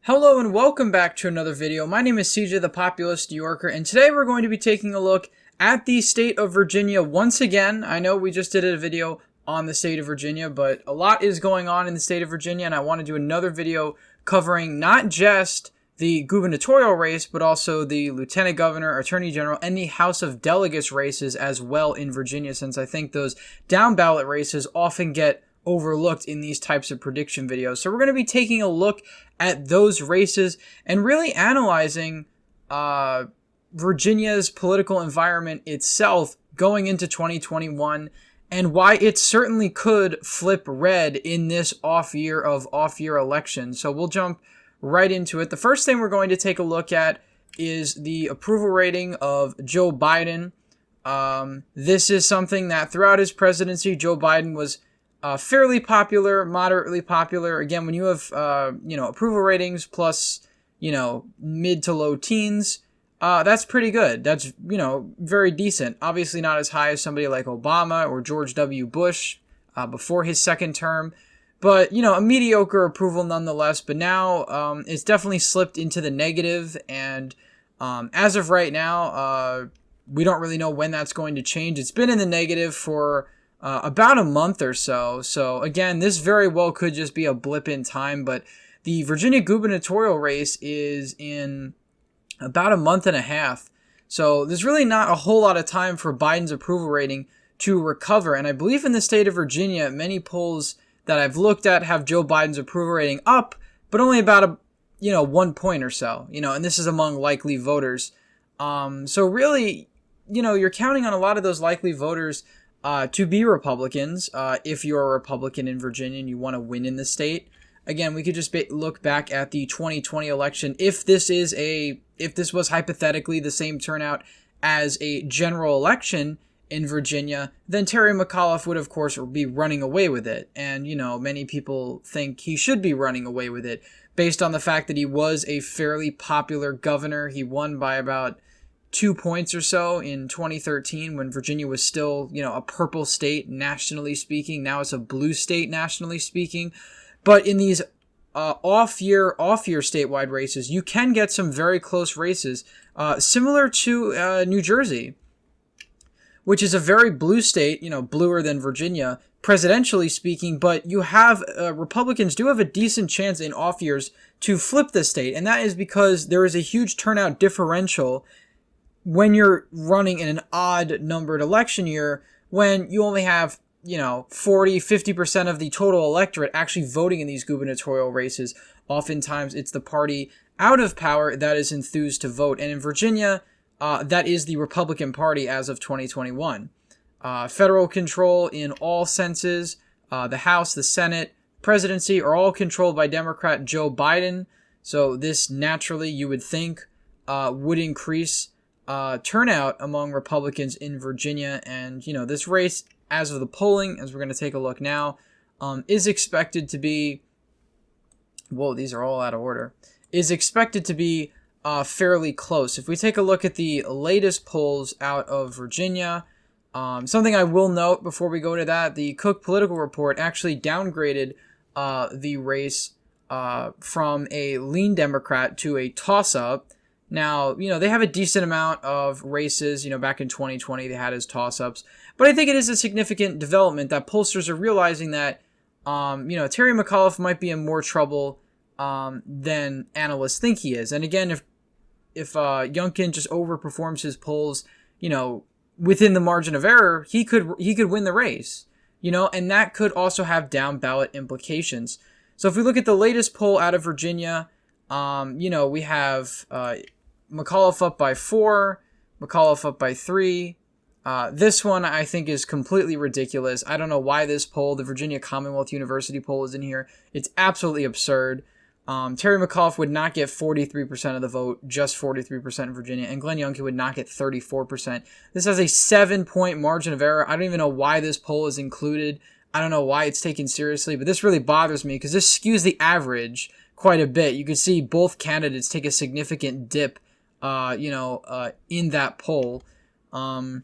Hello and welcome back to another video. My name is CJ the Populist New Yorker, and today we're going to be taking a look at the state of Virginia once again. I know we just did a video on the state of Virginia, but a lot is going on in the state of Virginia, and I want to do another video covering not just the gubernatorial race, but also the lieutenant governor, attorney general, and the House of Delegates races as well in Virginia, since I think those down ballot races often get overlooked in these types of prediction videos. So we're going to be taking a look at those races and really analyzing Virginia's political environment itself going into 2021 and why it certainly could flip red in this off-year elections. So we'll jump right into it. The first thing we're going to take a look at is the approval rating of Joe Biden. This is something that throughout his presidency, Joe Biden was fairly popular, moderately popular. Again, when you have, approval ratings plus, mid to low teens, that's pretty good. That's, very decent. Obviously not as high as somebody like Obama or George W. Bush before his second term. But, a mediocre approval nonetheless. But now it's definitely slipped into the negative. And as of right now, we don't really know when that's going to change. It's been in the negative for about a month or so. So again, this very well could just be a blip in time, but the Virginia gubernatorial race is in about a month and a half. So there's really not a whole lot of time for Biden's approval rating to recover. And I believe in the state of Virginia, many polls that I've looked at have Joe Biden's approval rating up, but only about 1 point or so, and this is among likely voters. So really, you're counting on a lot of those likely voters to be Republicans, if you're a Republican in Virginia and you want to win in the state. Again, we could just look back at the 2020 election. If this was hypothetically the same turnout as a general election in Virginia, then Terry McAuliffe would, of course, be running away with it. And, many people think he should be running away with it based on the fact that he was a fairly popular governor. He won by about 2 points or so in 2013 when Virginia was still, a purple state nationally speaking. Now it's a blue state nationally speaking. But in these off-year statewide races, you can get some very close races, similar to New Jersey, which is a very blue state, bluer than Virginia, presidentially speaking. But you have Republicans do have a decent chance in off years to flip the state, and that is because there is a huge turnout differential when you're running in an odd numbered election year, when you only have, 40-50% of the total electorate actually voting in these gubernatorial races. Oftentimes it's the party out of power that is enthused to vote. And in Virginia, that is the Republican Party as of 2021. Federal control in all senses, the House, the Senate, presidency are all controlled by Democrat Joe Biden. So this naturally, you would think, would increase turnout among Republicans in Virginia. And, this race, as of the polling, as we're going to take a look now, is expected to be, whoa, these are all out of order, is expected to be fairly close. If we take a look at the latest polls out of Virginia, something I will note before we go to that, the Cook Political Report actually downgraded the race from a lean Democrat to a toss-up. Now, they have a decent amount of races, back in 2020 they had as toss-ups. But I think it is a significant development that pollsters are realizing that, Terry McAuliffe might be in more trouble than analysts think he is. And again, if Youngkin just overperforms his polls, within the margin of error, he could win the race, and that could also have down ballot implications. So if we look at the latest poll out of Virginia, we have McAuliffe up by 4, McAuliffe up by 3. This one I think is completely ridiculous. I don't know why this poll, the Virginia Commonwealth University poll, is in here. It's absolutely absurd. Terry McAuliffe would not get 43% of the vote, just 43% in Virginia, and Glenn Youngkin would not get 34%. This has a 7-point margin of error. I don't even know why this poll is included. I don't know why it's taken seriously, but this really bothers me because this skews the average quite a bit. You can see both candidates take a significant dip, in that poll. But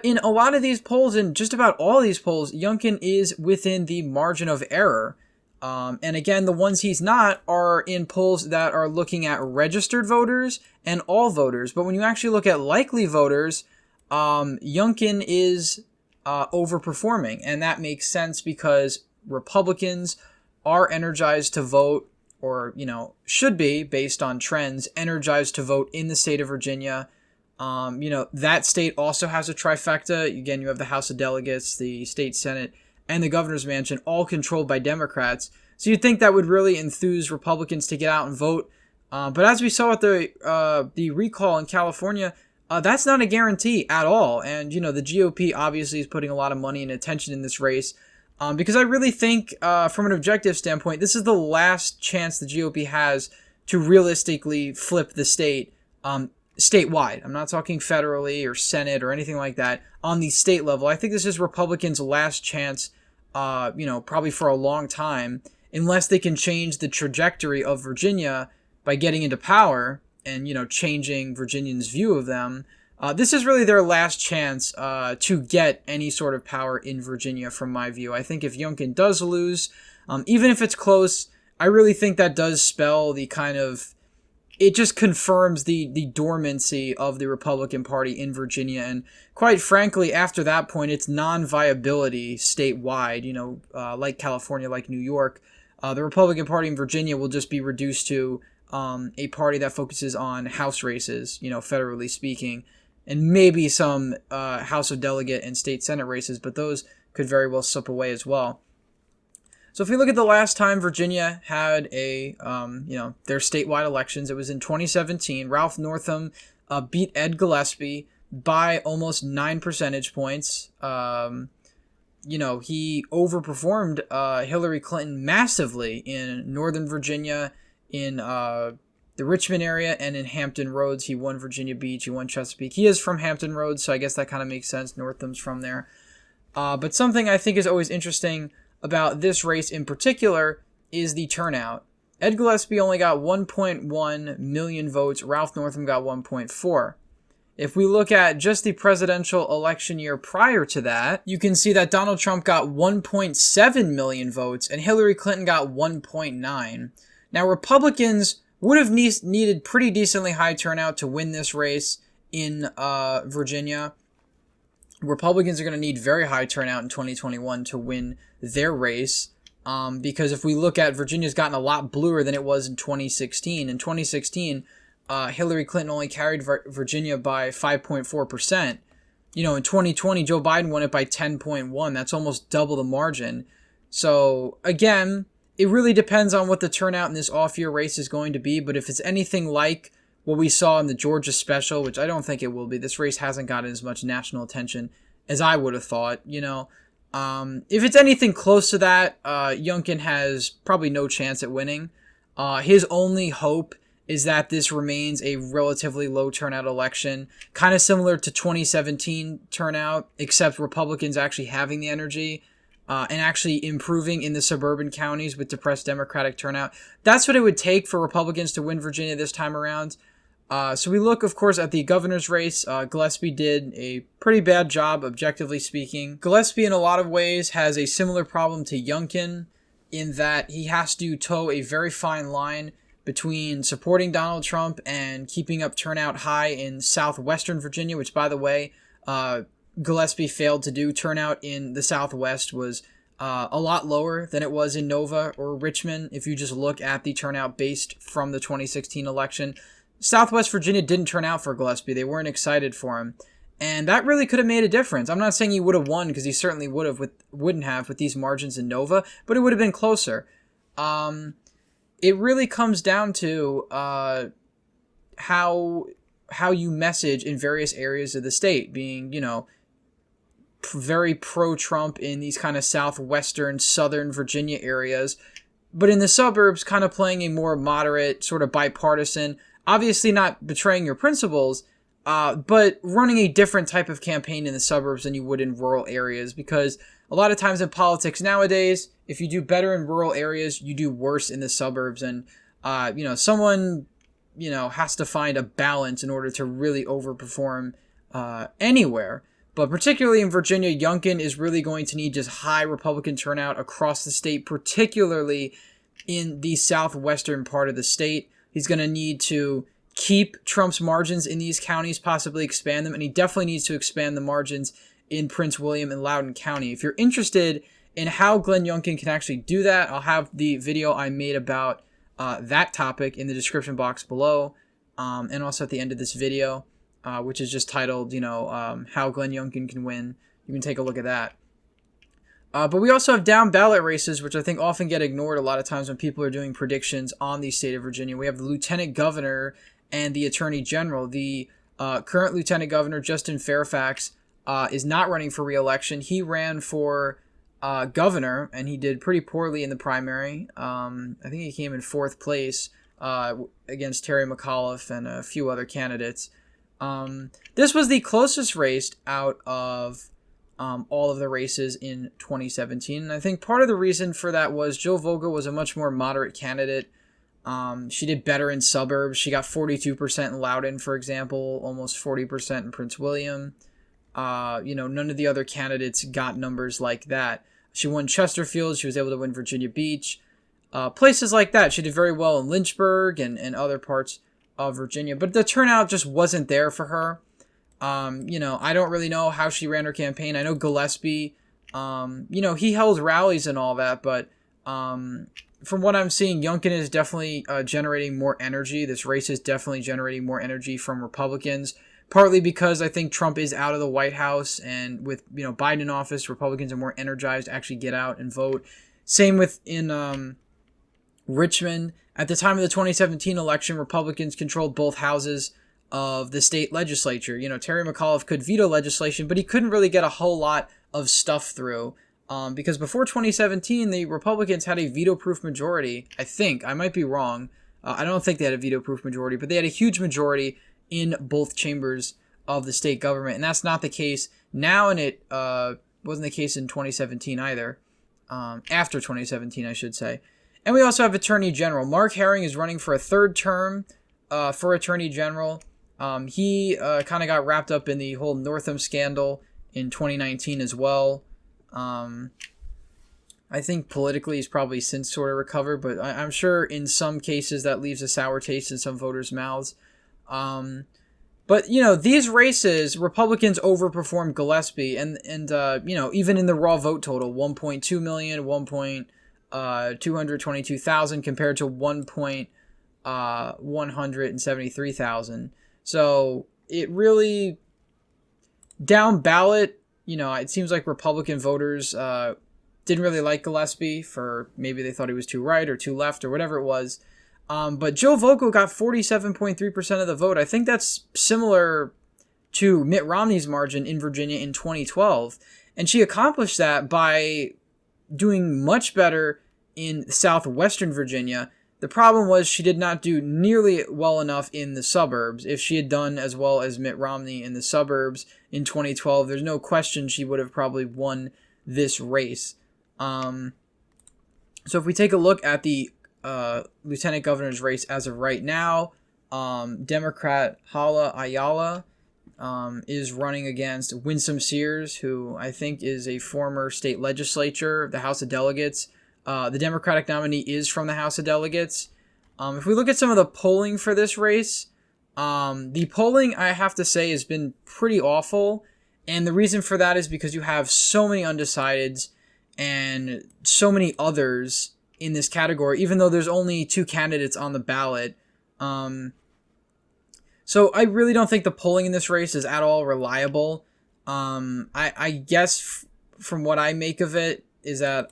in a lot of these polls, and just about all these polls, Youngkin is within the margin of error. And again, the ones he's not are in polls that are looking at registered voters and all voters. But when you actually look at likely voters, Youngkin is overperforming. And that makes sense because Republicans are energized to vote, or, should be, based on trends, energized to vote in the state of Virginia. That state also has a trifecta. Again, you have the House of Delegates, the state Senate, and the governor's mansion, all controlled by Democrats. So you'd think that would really enthuse Republicans to get out and vote. But as we saw with the recall in California, that's not a guarantee at all. And, the GOP obviously is putting a lot of money and attention in this race, because I really think, from an objective standpoint, this is the last chance the GOP has to realistically flip the state statewide. I'm not talking federally or Senate or anything like that. On the state level, I think this is Republicans' last chance, probably for a long time, unless they can change the trajectory of Virginia by getting into power and, changing Virginians' view of them. This is really their last chance to get any sort of power in Virginia, from my view. I think if Youngkin does lose, even if it's close, I really think that does spell the kind of, it just confirms the dormancy of the Republican Party in Virginia. And quite frankly, after that point, it's non-viability statewide, like California, like New York. The Republican Party in Virginia will just be reduced to a party that focuses on House races, federally speaking, and maybe some House of Delegate and state Senate races, but those could very well slip away as well. So if we look at the last time Virginia had their statewide elections, it was in 2017. Ralph Northam beat Ed Gillespie by almost 9 percentage points. He overperformed Hillary Clinton massively in Northern Virginia, in the Richmond area, and in Hampton Roads. He won Virginia Beach, he won Chesapeake. He is from Hampton Roads, so I guess that kind of makes sense. Northam's from there. But something I think is always interesting about this race in particular is the turnout. Ed Gillespie only got 1.1 million votes. Ralph Northam got 1.4. If we look at just the presidential election year prior to that, you can see that Donald Trump got 1.7 million votes and Hillary Clinton got 1.9. Now, Republicans would have needed pretty decently high turnout to win this race in Virginia. Republicans are going to need very high turnout in 2021 to win their race, because if we look at, Virginia's gotten a lot bluer than it was in 2016. In 2016, Hillary Clinton only carried Virginia by 5.4%. In 2020, Joe Biden won it by 10.1. That's almost double the margin. So again, it really depends on what the turnout in this off-year race is going to be. But if it's anything like what we saw in the Georgia special, which I don't think it will be, this race hasn't gotten as much national attention as I would have thought. If it's anything close to that, Youngkin has probably no chance at winning. His only hope is that this remains a relatively low turnout election, kind of similar to 2017 turnout, except Republicans actually having the energy and actually improving in the suburban counties with depressed Democratic turnout. That's what it would take for Republicans to win Virginia this time around. So we look, of course, at the governor's race. Gillespie did a pretty bad job, objectively speaking. Gillespie, in a lot of ways, has a similar problem to Youngkin in that he has to toe a very fine line between supporting Donald Trump and keeping up turnout high in southwestern Virginia, which, by the way, Gillespie failed to do. Turnout in the Southwest was a lot lower than it was in Nova or Richmond. If you just look at the turnout based from the 2016 election, Southwest Virginia didn't turn out for Gillespie. They weren't excited for him. And that really could have made a difference. I'm not saying he would have won, because he certainly wouldn't have with these margins in Nova, but it would have been closer. It really comes down to how you message in various areas of the state, being, very pro-Trump in these kind of southwestern, southern Virginia areas, but in the suburbs kind of playing a more moderate, sort of bipartisan, obviously not betraying your principles, but running a different type of campaign in the suburbs than you would in rural areas, because a lot of times in politics nowadays, if you do better in rural areas, you do worse in the suburbs. And, someone, has to find a balance in order to really overperform anywhere. But particularly in Virginia, Youngkin is really going to need just high Republican turnout across the state, particularly in the southwestern part of the state. He's going to need to keep Trump's margins in these counties, possibly expand them, and he definitely needs to expand the margins in Prince William and Loudoun County. If you're interested in how Glenn Youngkin can actually do that, I'll have the video I made about that topic in the description box below, and also at the end of this video, which is just titled, how Glenn Youngkin can win. You can take a look at that. But we also have down ballot races, which I think often get ignored a lot of times when people are doing predictions on the state of Virginia. We have the lieutenant governor and the attorney general. The current lieutenant governor, Justin Fairfax, is not running for re-election. He ran for governor, and he did pretty poorly in the primary. I think he came in 4th place against Terry McAuliffe and a few other candidates. This was the closest race out of all of the races in 2017. And I think part of the reason for that was Jill Vogel was a much more moderate candidate. She did better in suburbs. She got 42% in Loudoun, for example, almost 40% in Prince William. None of the other candidates got numbers like that. She won Chesterfield. She was able to win Virginia Beach. Places like that. She did very well in Lynchburg and other parts of Virginia. But the turnout just wasn't there for her. I don't really know how she ran her campaign. I know Gillespie, he held rallies and all that, but from what I'm seeing, Youngkin is definitely generating more energy. This race is definitely generating more energy from Republicans, partly because I think Trump is out of the White House, and with Biden in office, Republicans are more energized to actually get out and vote. Same with in Richmond. At the time of the 2017 election, Republicans controlled both houses of the state legislature. Terry McAuliffe could veto legislation, but he couldn't really get a whole lot of stuff through because before 2017, the Republicans had a veto-proof majority. I think. I might be wrong. I don't think they had a veto-proof majority, but they had a huge majority in both chambers of the state government, and that's not the case now, and it wasn't the case in 2017 either. After 2017, I should say. And we also have Attorney General. Mark Herring is running for a 3rd term for Attorney General. He kind of got wrapped up in the whole Northam scandal in 2019 as well. I think politically he's probably since sort of recovered, but I'm sure in some cases that leaves a sour taste in some voters' mouths. But these races, Republicans overperformed Gillespie, and even in the raw vote total, 1.2 million, 222,000 compared to 173,000. So it really, down ballot, it seems like Republican voters didn't really like Gillespie for maybe they thought he was too right or too left or whatever it was. But Jill Vogel got 47.3% of the vote. I think that's similar to Mitt Romney's margin in Virginia in 2012. And she accomplished that by doing much better in southwestern Virginia. The problem was she did not do nearly well enough in the suburbs. If she had done as well as Mitt Romney in the suburbs in 2012, there's no question she would have probably won this race. So if we take a look at the lieutenant governor's race as of right now, Democrat Hala Ayala is running against Winsome Sears, who I think is a former state legislature, the House of Delegates. The Democratic nominee is from the House of Delegates. If we look at some of the polling for this race, the polling, I have to say, has been pretty awful. And the reason for that is because you have so many undecideds and so many others in this category, even though there's only 2 candidates on the ballot. So I really don't think the polling in this race is at all reliable. I guess from what I make of it is that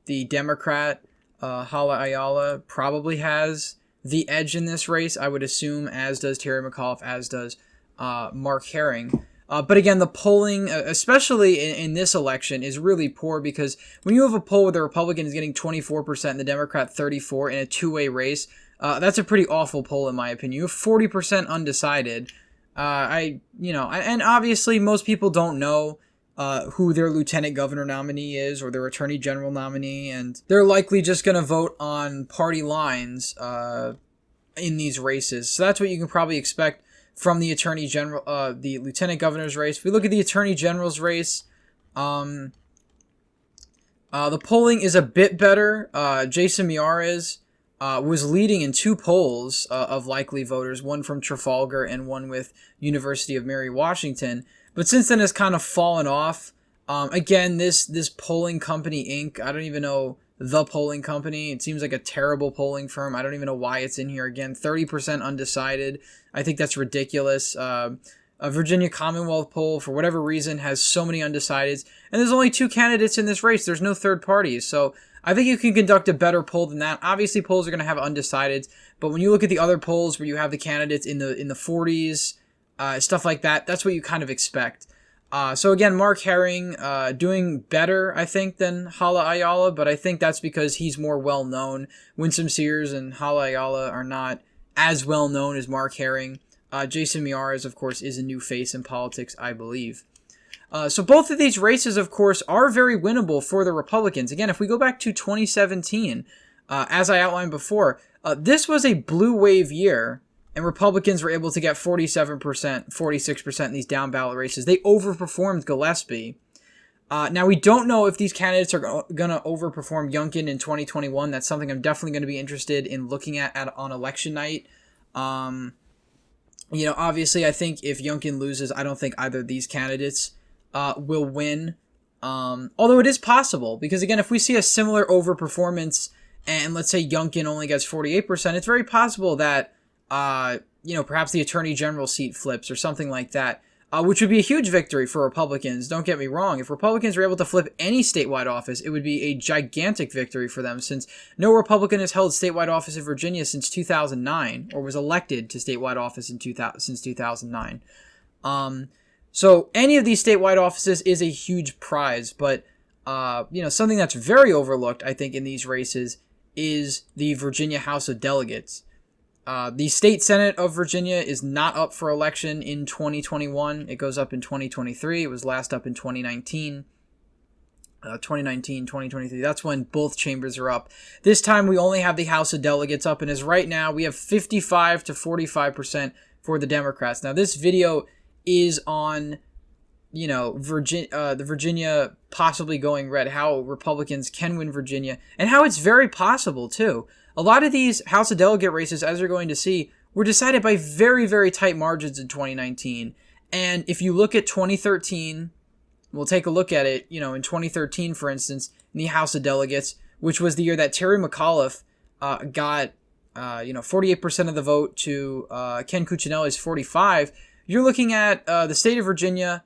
the Democrat, Hala Ayala, probably has the edge in this race, I would assume, as does Terry McAuliffe, as does Mark Herring. But again, the polling, especially in this election, is really poor because when you have a poll where the Republican is getting 24% and the Democrat 34% in a two-way race, that's a pretty awful poll in my opinion. You have 40% undecided. And obviously most people don't know who their lieutenant governor nominee is or their attorney general nominee, and they're likely just going to vote on party lines in these races. So that's what you can probably expect from the attorney general, the lieutenant governor's race. If we look at the attorney general's race, the polling is a bit better. Jason Miyares was leading in 2 polls of likely voters, one from Trafalgar and one with University of Mary Washington. But since then, has kind of fallen off. Again, this polling company, Inc., I don't even know the polling company. It seems like a terrible polling firm. I don't even know why it's in here. Again, 30% undecided. I think that's ridiculous. A Virginia Commonwealth poll, for whatever reason, has so many undecideds. And there's only 2 candidates in this race. There's no third parties. So I think you can conduct a better poll than that. Obviously, polls are going to have undecideds. But when you look at the other polls where you have the candidates in the 40s, stuff like that, that's what you kind of expect. So again, Mark Herring doing better, I think, than Hala Ayala, but I think that's because he's more well-known. Winsome Sears and Hala Ayala are not as well-known as Mark Herring. Jason Miyares, of course, is a new face in politics, I believe. So both of these races, of course, are very winnable for the Republicans. Again, if we go back to 2017, as I outlined before, this was a blue wave year, and Republicans were able to get 47%, 46% in these down ballot races. They overperformed Gillespie. Now, we don't know if these candidates are going to overperform Youngkin in 2021. That's something I'm definitely going to be interested in looking at on election night. Obviously, I think if Youngkin loses, I don't think either of these candidates will win. Although it is possible, because again, if we see a similar overperformance and let's say Youngkin only gets 48%, it's very possible that perhaps the attorney general seat flips or something like that, which would be a huge victory for Republicans. Don't get me wrong. If Republicans were able to flip any statewide office, it would be a gigantic victory for them, since no Republican has held statewide office in Virginia since 2009, or was elected to statewide office since 2009. So any of these statewide offices is a huge prize, but something that's very overlooked, I think, in these races is the Virginia House of Delegates. The state senate of Virginia is not up for election in 2021. It goes up in 2023. It was last up in 2019. 2023. That's when both chambers are up. This time we only have the House of Delegates up, and as right now we have 55 to 45% for the Democrats. Now this video is on, the Virginia possibly going red, how Republicans can win Virginia, and how it's very possible too. A lot of these House of Delegate races, as you're going to see, were decided by very, very tight margins in 2019. And if you look at 2013, we'll take a look at it, in 2013, for instance, in the House of Delegates, which was the year that Terry McAuliffe got, 48% of the vote to Ken Cuccinelli's 45%. You're looking at the state of Virginia,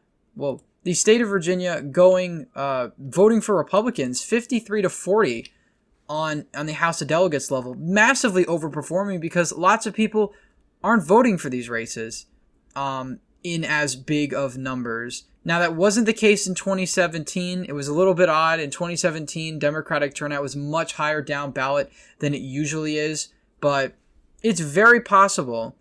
going, voting for Republicans, 53 to 40 on the House of Delegates level, massively overperforming because lots of people aren't voting for these races in as big of numbers. Now, that wasn't the case in 2017. It was a little bit odd. In 2017, Democratic turnout was much higher down ballot than it usually is, but it's very possible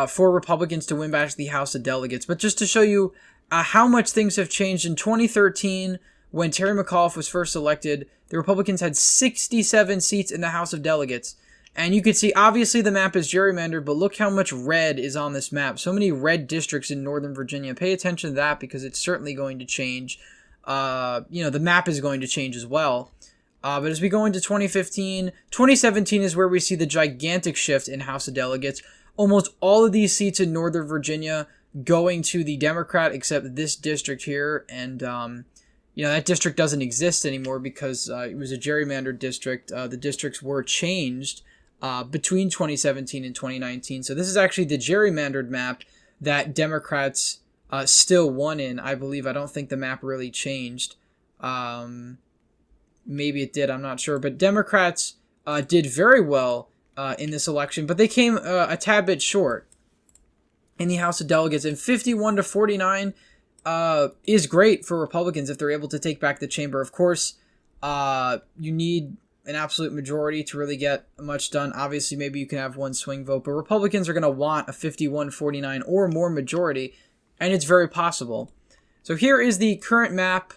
for Republicans to win back the House of Delegates. But just to show you how much things have changed, in 2013, when Terry McAuliffe was first elected, the Republicans had 67 seats in the House of Delegates. And you can see, obviously, the map is gerrymandered, but look how much red is on this map. So many red districts in Northern Virginia. Pay attention to that because it's certainly going to change. The map is going to change as well. But as we go into 2017 is where we see the gigantic shift in House of Delegates. Almost all of these seats in Northern Virginia going to the Democrat, except this district here. And, that district doesn't exist anymore because it was a gerrymandered district. The districts were changed between 2017 and 2019. So this is actually the gerrymandered map that Democrats still won in, I believe. I don't think the map really changed. Maybe it did, I'm not sure. But Democrats did very well in this election, but they came a tad bit short in the House of Delegates. And 51 to 49 is great for Republicans if they're able to take back the chamber. Of course, you need an absolute majority to really get much done. Obviously, maybe you can have one swing vote, but Republicans are going to want a 51-49 or more majority, and it's very possible. So here is the current map.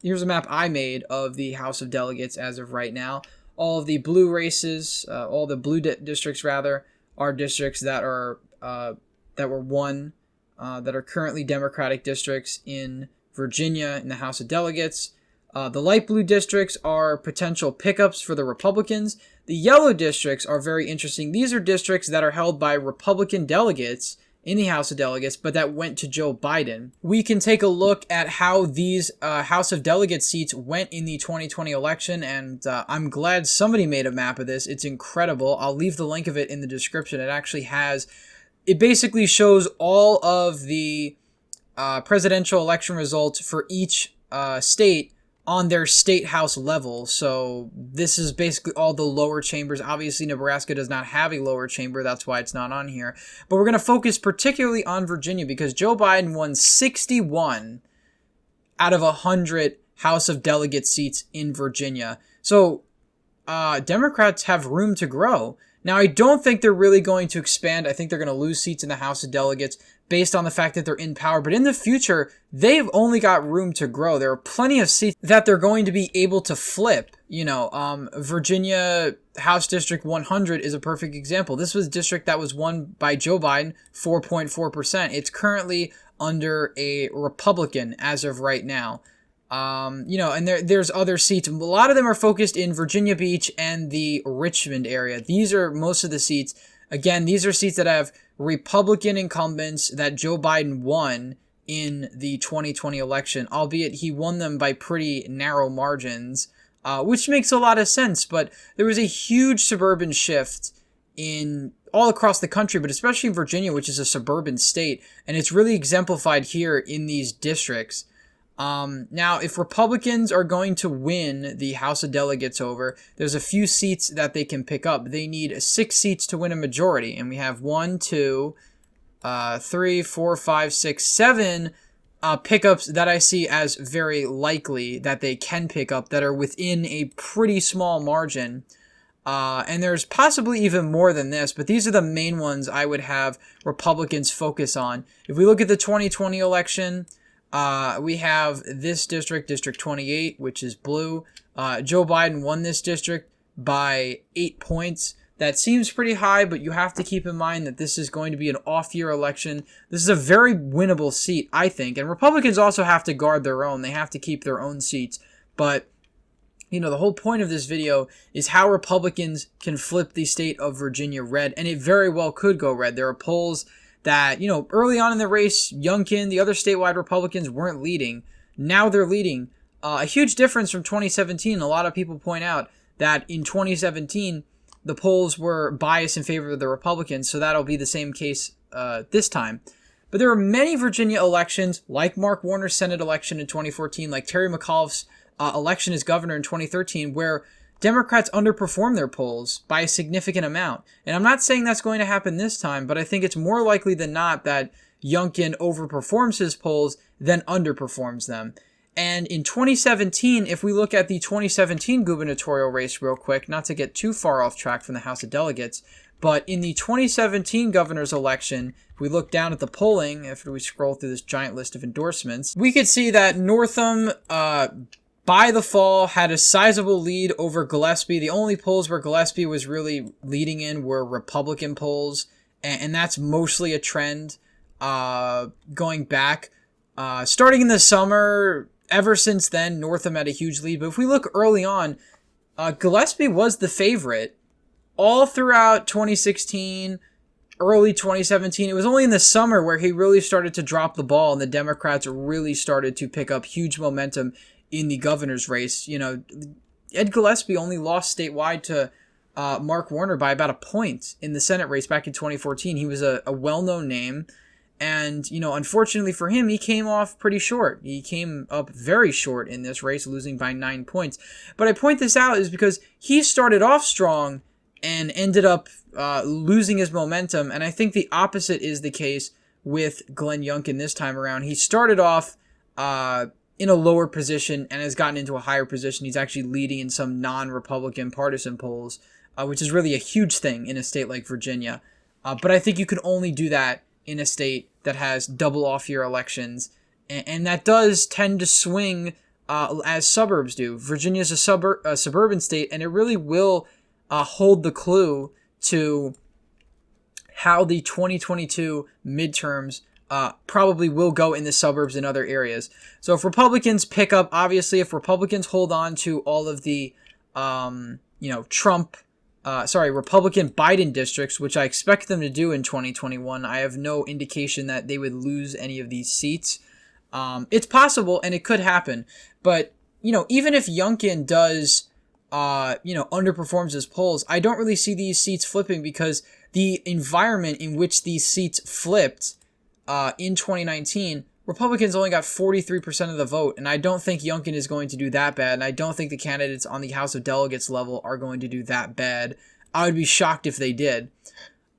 Here's a map I made of the House of Delegates as of right now. All of the blue races, all the blue districts, rather, are districts that are that were won that are currently Democratic districts in Virginia in the House of Delegates. The light blue districts are potential pickups for the Republicans. The yellow districts are very interesting. These are districts that are held by Republican delegates in the House of Delegates, but that went to Joe Biden. We can take a look at how these House of Delegates seats went in the 2020 election, and I'm glad somebody made a map of this. It's incredible. I'll leave the link of it in the description. It basically shows all of the presidential election results for each state on their state house level. So this is basically all the lower chambers. Obviously, Nebraska does not have a lower chamber. That's why it's not on here. But we're going to focus particularly on Virginia because Joe Biden won 61 out of 100 House of Delegates seats in Virginia. So Democrats have room to grow. Now, I don't think they're really going to expand. I think they're going to lose seats in the House of Delegates based on the fact that they're in power. But in the future, they've only got room to grow. There are plenty of seats that they're going to be able to flip. Virginia House District 100 is a perfect example. This was a district that was won by Joe Biden, 4.4%. It's currently under a Republican as of right now. And there's other seats. A lot of them are focused in Virginia Beach and the Richmond area. These are most of the seats. Again, these are seats that have Republican incumbents that Joe Biden won in the 2020 election, albeit he won them by pretty narrow margins, which makes a lot of sense. But there was a huge suburban shift in all across the country, but especially in Virginia, which is a suburban state, and it's really exemplified here in these districts. Now, if Republicans are going to win the House of Delegates over, there's a few seats that they can pick up. They need 6 seats to win a majority, and we have 1, 2, 3, 4, 5, 6, 7 pickups that I see as very likely that they can pick up that are within a pretty small margin. And there's possibly even more than this, but these are the main ones I would have Republicans focus on. If we look at the 2020 election, we have this district, District 28, which is blue. Joe Biden won this district by 8 points. That seems pretty high, but you have to keep in mind that this is going to be an off-year election. This is a very winnable seat, I think. And Republicans also have to guard their own. They have to keep their own seats. But, the whole point of this video is how Republicans can flip the state of Virginia red. And it very well could go red. There are polls that, early on in the race, Youngkin, the other statewide Republicans weren't leading. Now they're leading. A huge difference from 2017. A lot of people point out that in 2017, the polls were biased in favor of the Republicans, so that'll be the same case this time. But there are many Virginia elections, like Mark Warner's Senate election in 2014, like Terry McAuliffe's election as governor in 2013, where Democrats underperform their polls by a significant amount. And I'm not saying that's going to happen this time, but I think it's more likely than not that Youngkin overperforms his polls than underperforms them. And in 2017, if we look at the 2017 gubernatorial race real quick, not to get too far off track from the House of Delegates, but in the 2017 governor's election, if we look down at the polling, after we scroll through this giant list of endorsements, we could see that Northam, by the fall, had a sizable lead over Gillespie. The only polls where Gillespie was really leading in were Republican polls, and that's mostly a trend going back. Starting in the summer, ever since then, Northam had a huge lead. But if we look early on, Gillespie was the favorite all throughout 2016, early 2017. It was only in the summer where he really started to drop the ball, and the Democrats really started to pick up huge momentum in the governor's race. Ed Gillespie only lost statewide to Mark Warner by about a point in the Senate race back in 2014. He was a well-known name, and, unfortunately for him, he came off pretty short. He came up very short in this race, losing by 9 points. But I point this out is because he started off strong and ended up losing his momentum, and I think the opposite is the case with Glenn Youngkin this time around. He started off in a lower position and has gotten into a higher position. He's actually leading in some non-Republican partisan polls, which is really a huge thing in a state like Virginia. But I think you can only do that in a state that has double off-year elections, and that does tend to swing as suburbs do. Virginia's a suburban state, and it really will hold the clue to how the 2022 midterms probably will go in the suburbs and other areas. So if Republicans pick up, obviously, if Republicans hold on to all of the, Republican Biden districts, which I expect them to do in 2021, I have no indication that they would lose any of these seats. It's possible and it could happen. But, even if Youngkin does, underperforms his polls, I don't really see these seats flipping because the environment in which these seats flipped in 2019, Republicans only got 43% of the vote, and I don't think Youngkin is going to do that bad, and I don't think the candidates on the House of Delegates level are going to do that bad. I would be shocked if they did.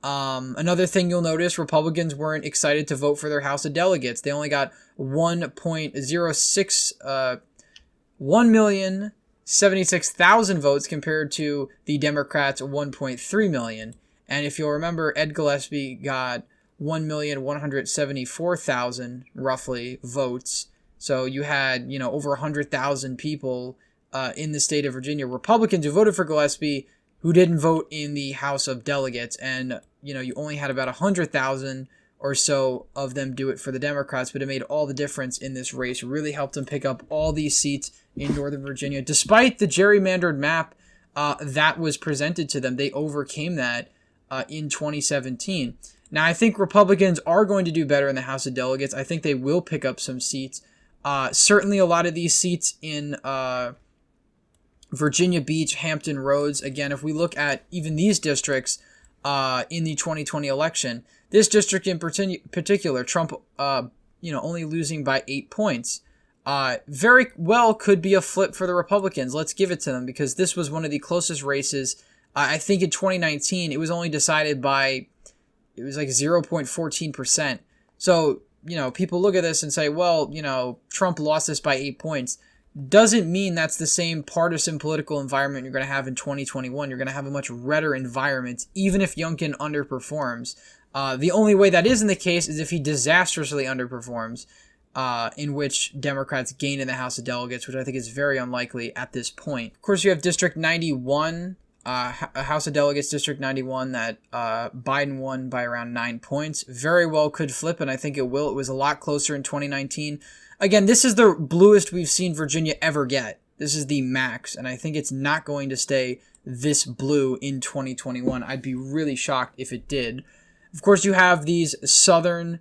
Another thing you'll notice, Republicans weren't excited to vote for their House of Delegates. They only got 1,076,000 votes compared to the Democrats' 1.3 million. And if you'll remember, Ed Gillespie got 1,174,000 roughly votes. So you had, over 100,000 people in the state of Virginia, Republicans who voted for Gillespie who didn't vote in the House of Delegates. And, you only had about 100,000 or so of them do it for the Democrats, but it made all the difference in this race. It really helped them pick up all these seats in Northern Virginia. Despite the gerrymandered map that was presented to them, they overcame that in 2017. Now, I think Republicans are going to do better in the House of Delegates. I think they will pick up some seats. Certainly a lot of these seats in Virginia Beach, Hampton Roads. Again, if we look at even these districts in the 2020 election, this district in particular, Trump, only losing by 8 points, very well could be a flip for the Republicans. Let's give it to them because this was one of the closest races. I think in 2019, it was only decided by, it was like 0.14%. So, people look at this and say, well, Trump lost this by 8 points. Doesn't mean that's the same partisan political environment you're going to have in 2021. You're going to have a much redder environment, even if Youngkin underperforms. The only way that isn't the case is if he disastrously underperforms, in which Democrats gain in the House of Delegates, which I think is very unlikely at this point. Of course, you have District 91, House of Delegates District 91 that Biden won by around 9 points. Very well could flip, and I think it will. It was a lot closer in 2019. Again, this is the bluest we've seen Virginia ever get. This is the max, and I think it's not going to stay this blue in 2021. I'd be really shocked if it did. Of course, you have these southern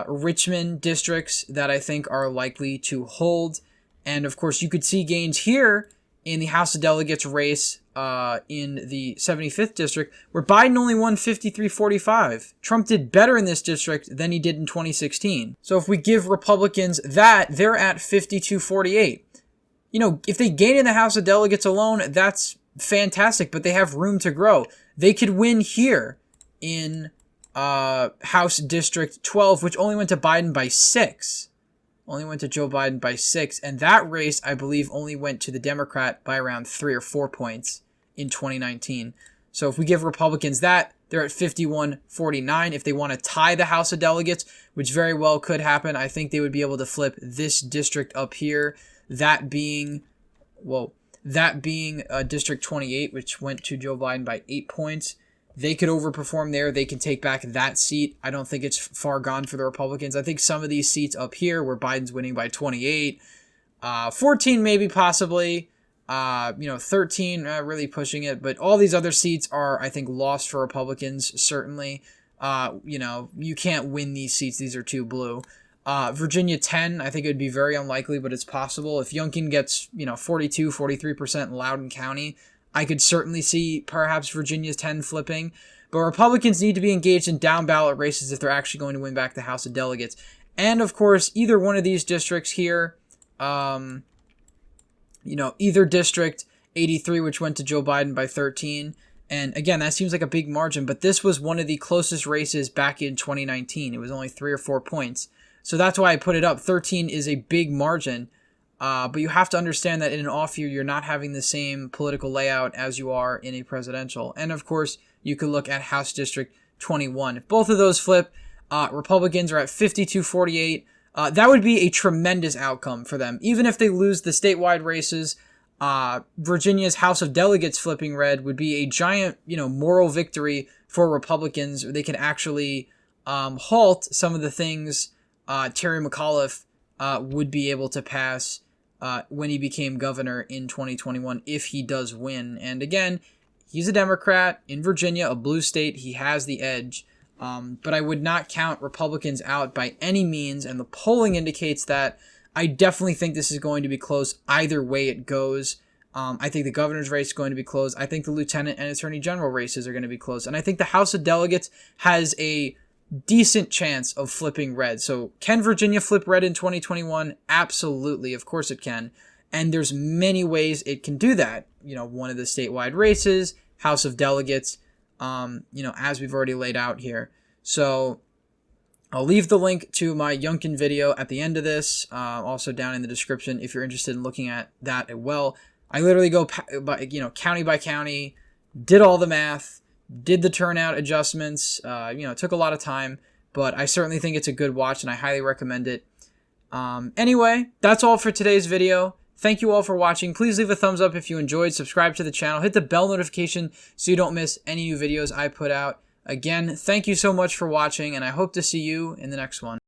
Richmond districts that I think are likely to hold. And of course, you could see gains here in the House of Delegates race in the 75th district, where Biden only won 53-45. Trump did better in this district than he did in 2016. So if we give Republicans that, they're at 52-48. If they gain in the House of Delegates alone, that's fantastic, but they have room to grow. They could win here in House District 12, which only went to Biden by 6. Only went to Joe Biden by 6. And that race, I believe, only went to the Democrat by around 3 or 4 points in 2019. So if we give Republicans that, they're at 51-49. If they want to tie the House of Delegates, which very well could happen, I think they would be able to flip this district up here. That being District 28, which went to Joe Biden by 8 points. They could overperform there. They can take back that seat. I don't think it's far gone for the Republicans. I think some of these seats up here where Biden's winning by 28, 14 maybe possibly, 13 really pushing it. But all these other seats are, I think, lost for Republicans, certainly. You can't win these seats. These are too blue. Virginia 10, I think it would be very unlikely, but it's possible. If Youngkin gets, 42, 43% in Loudoun County, I could certainly see perhaps Virginia's 10 flipping, but Republicans need to be engaged in down ballot races if they're actually going to win back the House of Delegates. And of course, either one of these districts here, either District 83, which went to Joe Biden by 13. And again, that seems like a big margin, but this was one of the closest races back in 2019. It was only 3 or 4 points. So that's why I put it up. 13 is a big margin. But you have to understand that in an off year, you're not having the same political layout as you are in a presidential. And of course, you could look at House District 21. If both of those flip, Republicans are at 52-48. That would be a tremendous outcome for them. Even if they lose the statewide races, Virginia's House of Delegates flipping red would be a giant, moral victory for Republicans. They could actually halt some of the things Terry McAuliffe would be able to pass when he became governor in 2021 if he does win. And again, he's a Democrat in Virginia, a blue state. He has the edge. But I would not count Republicans out by any means, and the polling indicates that. I definitely think this is going to be close either way it goes. I think the governor's race is going to be close. I think the lieutenant and attorney general races are going to be close. And I think the House of Delegates has a decent chance of flipping red. So can Virginia flip red in 2021? Absolutely. Of course it can. And there's many ways it can do that. One of the statewide races, House of Delegates, as we've already laid out here. So I'll leave the link to my Youngkin video at the end of this, also down in the description if you're interested in looking at that as well. I literally go county by county, did all the math, did the turnout adjustments. It took a lot of time, but I certainly think it's a good watch and I highly recommend it. Anyway, that's all for today's video. Thank you all for watching. Please leave a thumbs up if you enjoyed. Subscribe to the channel. Hit the bell notification so you don't miss any new videos I put out. Again, thank you so much for watching, and I hope to see you in the next one.